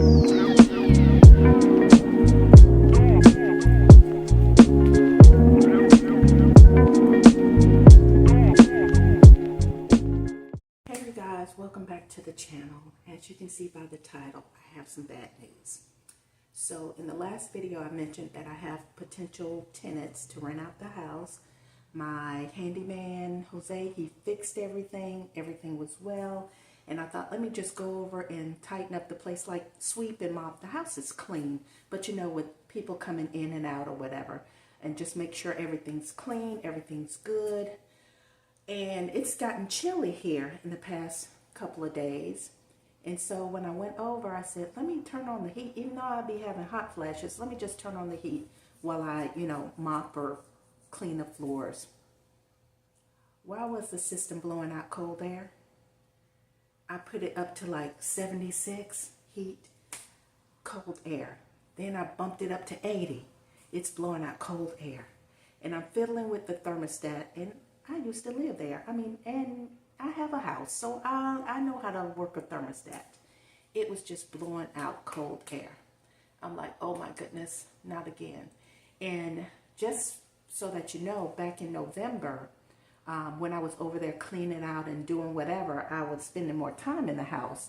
Hey guys, welcome back to the channel. As you can see by the title, I have some bad news. So in the last video I mentioned that I have potential tenants to rent out the house. My handyman, Jose, he fixed everything. Everything was well. And I thought, let me just go over and tighten up the place, like sweep and mop. The house is clean, but you know, with people coming in and out or whatever, and just make sure everything's clean, everything's good. And it's gotten chilly here in the past couple of days. And so when I went over, I said, let me turn on the heat. Even though I'd be having hot flashes, let me just turn on the heat while I, mop or clean the floors. Why was the system blowing out cold air? I put it up to like 76 heat, cold air. Then I bumped it up to 80. It's blowing out cold air. And I'm fiddling with the thermostat, and I used to live there. And I have a house, so I know how to work a thermostat. It was just blowing out cold air. I'm like, oh my goodness, not again. And just so that you know, back in November, when I was over there cleaning out and doing whatever, I was spending more time in the house,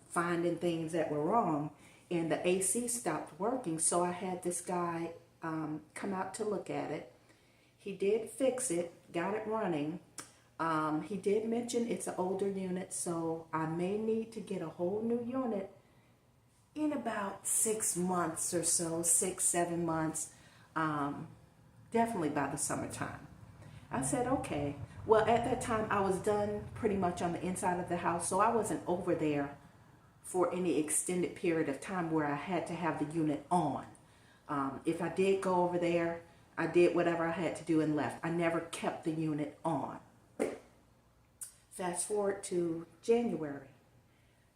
finding things that were wrong, and the AC stopped working. So I had this guy come out to look at it. He did fix it, got it running. He did mention it's an older unit, so I may need to get a whole new unit in about 6 months or so, 6-7 months, definitely by the summertime. I said, okay. Well, at that time, I was done pretty much on the inside of the house, so I wasn't over there for any extended period of time where I had to have the unit on. If I did go over there, I did whatever I had to do and left. I never kept the unit on. Fast forward to January.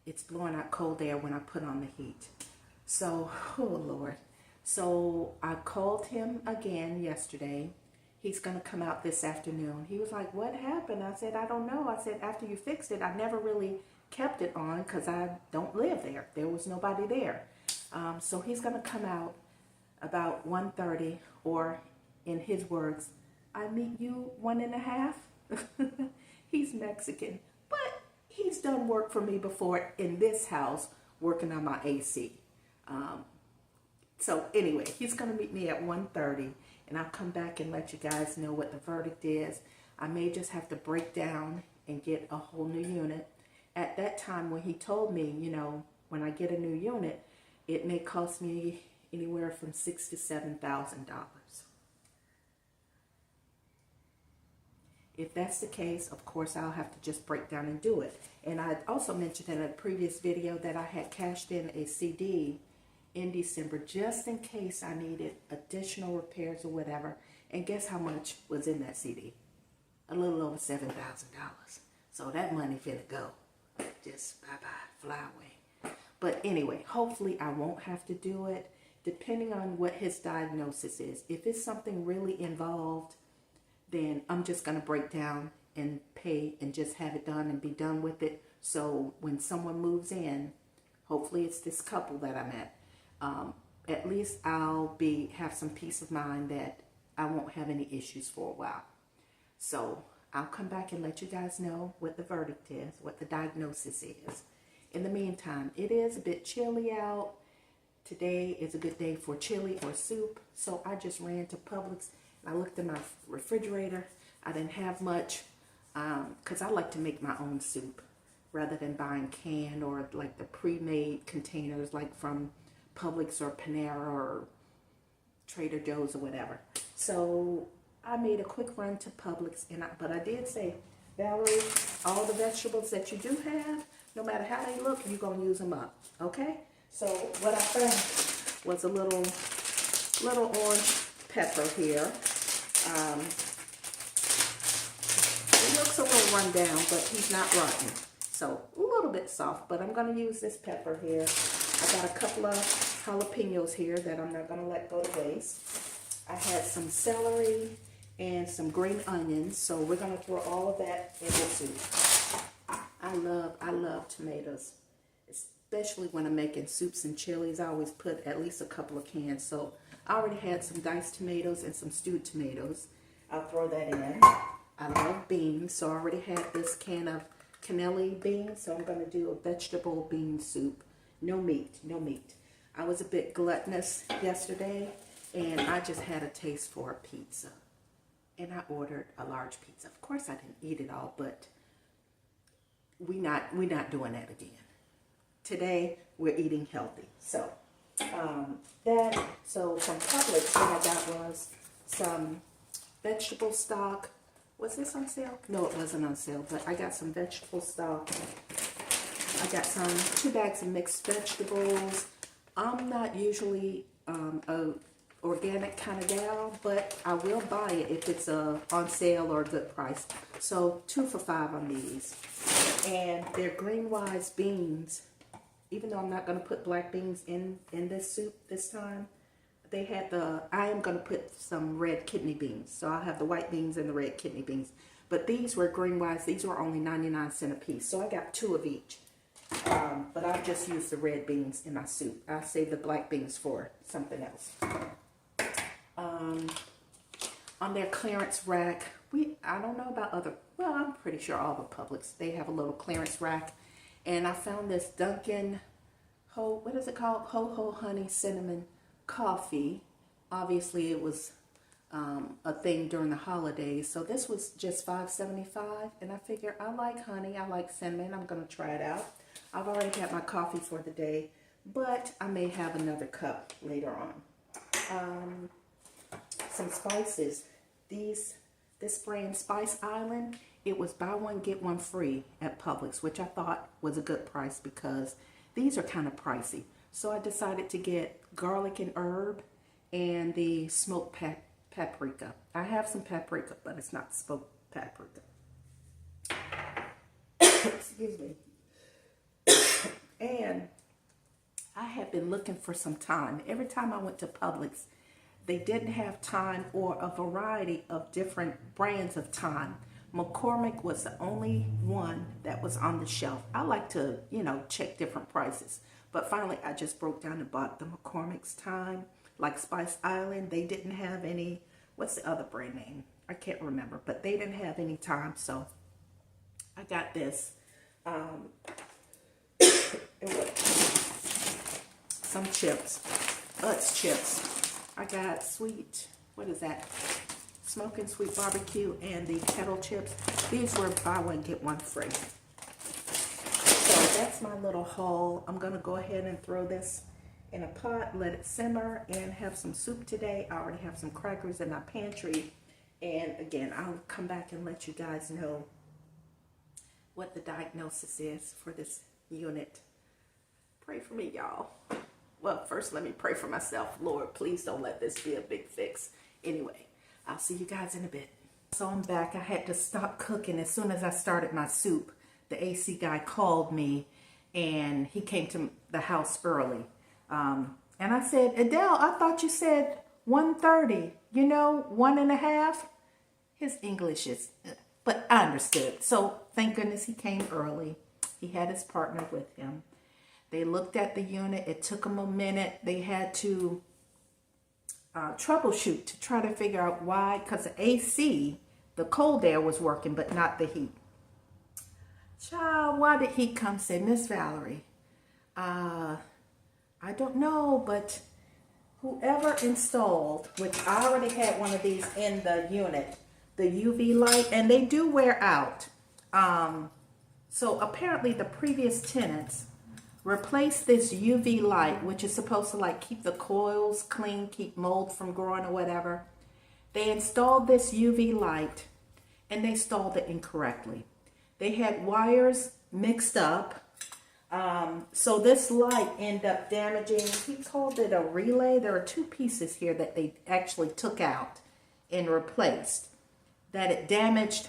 It's blowing out cold air when I put on the heat. So, oh Lord. So I called him again yesterday. He's going to come out this afternoon. He was like, what happened? I said, I don't know. I said, after you fixed it, I never really kept it on because I don't live there. There was nobody there. So he's going to come out about 1:30, or in his words, I meet you 1.5. He's Mexican, but he's done work for me before in this house, working on my AC. So anyway, he's going to meet me at 1:30, and I'll come back and let you guys know what the verdict is. I may just have to break down and get a whole new unit. At that time, when he told me, when I get a new unit, it may cost me anywhere from $6,000 to $7,000. If that's the case, of course, I'll have to just break down and do it. And I also mentioned in a previous video that I had cashed in a CD in December just in case I needed additional repairs or whatever. And guess how much was in that CD? A little over $7,000. So that money finna go. Just bye-bye, fly away. But anyway, hopefully I won't have to do it, depending on what his diagnosis is. If it's something really involved, then I'm just going to break down and pay and just have it done and be done with it. So when someone moves in, hopefully it's this couple that I'm at least I'll have some peace of mind that I won't have any issues for a while. So I'll come back and let you guys know what the verdict is, what the diagnosis is. In the meantime, it is a bit chilly out. Today is a good day for chili or soup. So I just ran to Publix. I looked in my refrigerator. I didn't have much because I like to make my own soup rather than buying canned or like the pre-made containers like from Publix or Panera or Trader Joe's or whatever. So I made a quick run to Publix, but I did say, Valerie, all the vegetables that you do have, no matter how they look, you're going to use them up, okay? So what I found was a little orange pepper here. He looks a little run down, but he's not rotten. So a little bit soft, but I'm going to use this pepper here. I got a couple of jalapenos here that I'm not going to let go to waste. I had some celery and some green onions, so we're going to throw all of that in the soup. I love tomatoes. especially when I'm making soups and chilies. I always put at least a couple of cans. So I already had some diced tomatoes and some stewed tomatoes. I'll throw that in. I love beans, so I already had this can of cannelli beans, so I'm going to do a vegetable bean soup. No meat, no meat. I was a bit gluttonous yesterday, and I just had a taste for a pizza. And I ordered a large pizza. Of course, I didn't eat it all, but we're not doing that again. Today, we're eating healthy. So, from Publix, what I got was some vegetable stock. Was this on sale? No, it wasn't on sale, but I got some vegetable stock. I got 2 bags of mixed vegetables. I'm not usually a organic kind of gal, but I will buy it if it's on sale or a good price. So 2 for $5 on these. And they're green wise beans. Even though I'm not going to put black beans in this soup this time, they had I am going to put some red kidney beans. So I'll have the white beans and the red kidney beans. But these were green wise. These were only 99 cents a piece. So I got 2 of each. But I'll just use the red beans in my soup. I'll save the black beans for something else. On their clearance rack, I don't know about well, I'm pretty sure all the Publix, they have a little clearance rack. And I found this Dunkin' what is it called? Ho Honey Cinnamon Coffee. Obviously, it was a thing during the holidays. So this was just $5.75. And I figure I like honey, I like cinnamon. I'm going to try it out. I've already had my coffee for the day, but I may have another cup later on. Some spices. This brand Spice Island, it was buy one get one free at Publix, which I thought was a good price because these are kind of pricey. So I decided to get garlic and herb and the smoked paprika. I have some paprika, but it's not smoked paprika. Excuse me. And I have been looking for some thyme. Every time I went to Publix, they didn't have thyme or a variety of different brands of thyme. McCormick was the only one that was on the shelf. I like to, check different prices. But finally, I just broke down and bought the McCormick's thyme. Like Spice Island, they didn't have any. What's the other brand name? I can't remember. But they didn't have any thyme, so I got this. Some chips. Utz chips. I got smoking sweet barbecue and the kettle chips. These were buy one get one free. So that's my little haul. I'm going to go ahead and throw this in a pot, let it simmer, and have some soup today. I already have some crackers in my pantry. And again, I'll come back and let you guys know what the diagnosis is for this unit. Pray for me, y'all. Well, first let me pray for myself. Lord, please don't let this be a big fix. Anyway, I'll see you guys in a bit. So I'm back. I had to stop cooking as soon as I started my soup. The AC guy called me and he came to the house early. And I said, Adele, I thought you said 1:30, 1:30. His English is, but I understood. So thank goodness he came early. He had his partner with him. They looked at the unit. It took them a minute. They had to troubleshoot to try to figure out why, because the AC, the cold air was working, but not the heat. Child, why did heat come? Said, Miss Valerie, I don't know, but whoever installed, which I already had one of these in the unit, the UV light, and they do wear out. So apparently the previous tenants replaced this UV light, which is supposed to keep the coils clean, keep mold from growing or whatever. They installed this UV light and they installed it incorrectly. They had wires mixed up. So this light ended up damaging, he called it a relay. There are 2 pieces here that they actually took out and replaced. That it damaged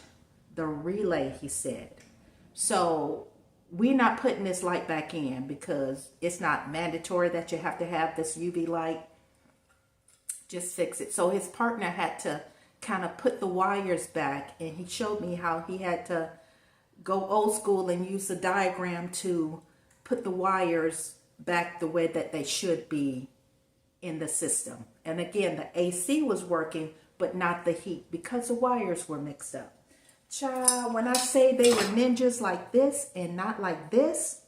the relay, he said. So we're not putting this light back in because it's not mandatory that you have to have this UV light. Just fix it. So his partner had to kind of put the wires back, and he showed me how he had to go old school and use the diagram to put the wires back the way that they should be in the system. And again, the AC was working, but not the heat because the wires were mixed up. Child, when I say they were ninjas like this and not like this.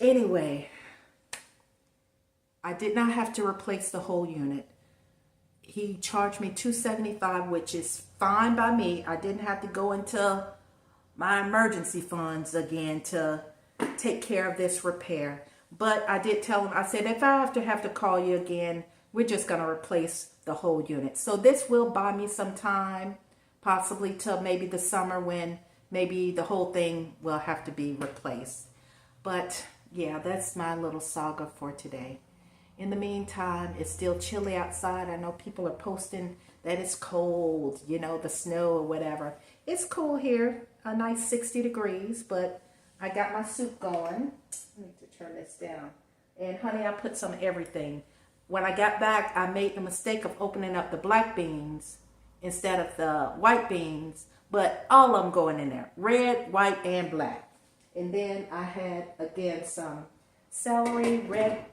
Anyway, I did not have to replace the whole unit. He charged me $275, which is fine by me. I didn't have to go into my emergency funds again to take care of this repair. But I did tell him, I said, if I have to call you again, we're just going to replace the whole unit. So this will buy me some time, possibly till maybe the summer when maybe the whole thing will have to be replaced. But yeah, that's my little saga for today. In the meantime, it's still chilly outside. I know people are posting that it's cold, you know, the snow or whatever. It's cool here, a nice 60 degrees, but I got my soup going. I need to turn this down. And honey, I put some everything. When I got back, I made the mistake of opening up the black beans instead of the white beans, but all of them going in there, red, white, and black. And then I had, again, some celery, red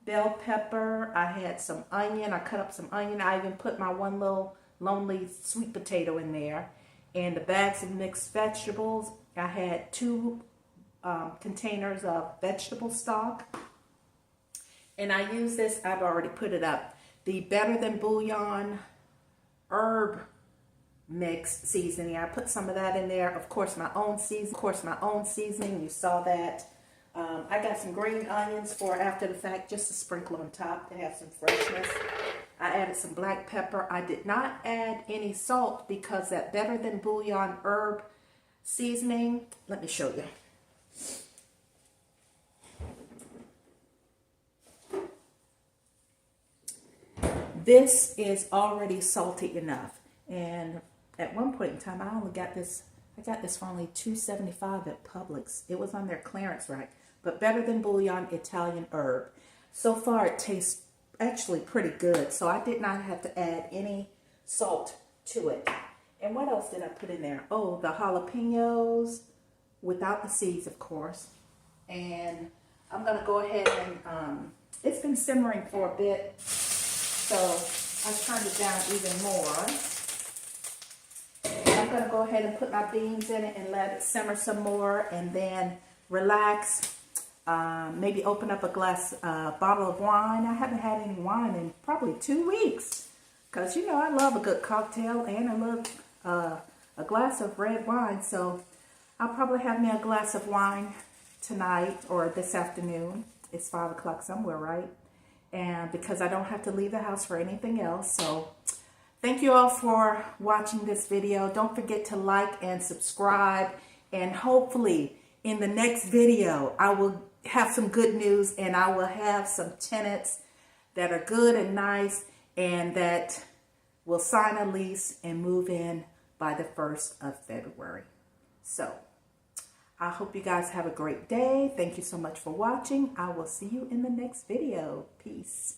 bell pepper. I had some onion. I cut up some onion. I even put my one little lonely sweet potato in there. And the bags of mixed vegetables. I had 2 containers of vegetable stock. And I use this, I've already put it up, the Better Than Bouillon herb mix seasoning. I put some of that in there. Of course, my own seasoning. You saw that. I got some green onions for after the fact, just to sprinkle on top to have some freshness. I added some black pepper. I did not add any salt because that Better Than Bouillon herb seasoning, let me show you. This is already salty enough. And at one point in time, I got this for only $2.75 at Publix. It was on their clearance rack. But Better Than Bouillon Italian herb. So far, it tastes actually pretty good. So I did not have to add any salt to it. And what else did I put in there? Oh, the jalapenos without the seeds, of course. And I'm going to go ahead and, it's been simmering for a bit. So I turned it down even more. I'm going to go ahead and put my beans in it and let it simmer some more and then relax. Maybe open up a bottle of wine. I haven't had any wine in probably 2 weeks. Because, you know, I love a good cocktail and I love a glass of red wine. So I'll probably have me a glass of wine tonight or this afternoon. It's 5 o'clock somewhere, right? And because I don't have to leave the house for anything else. So thank you all for watching this video. Don't forget to like and subscribe. And hopefully in the next video, I will have some good news and I will have some tenants that are good and nice and that will sign a lease and move in by the 1st of February. So I hope you guys have a great day. Thank you so much for watching. I will see you in the next video. Peace.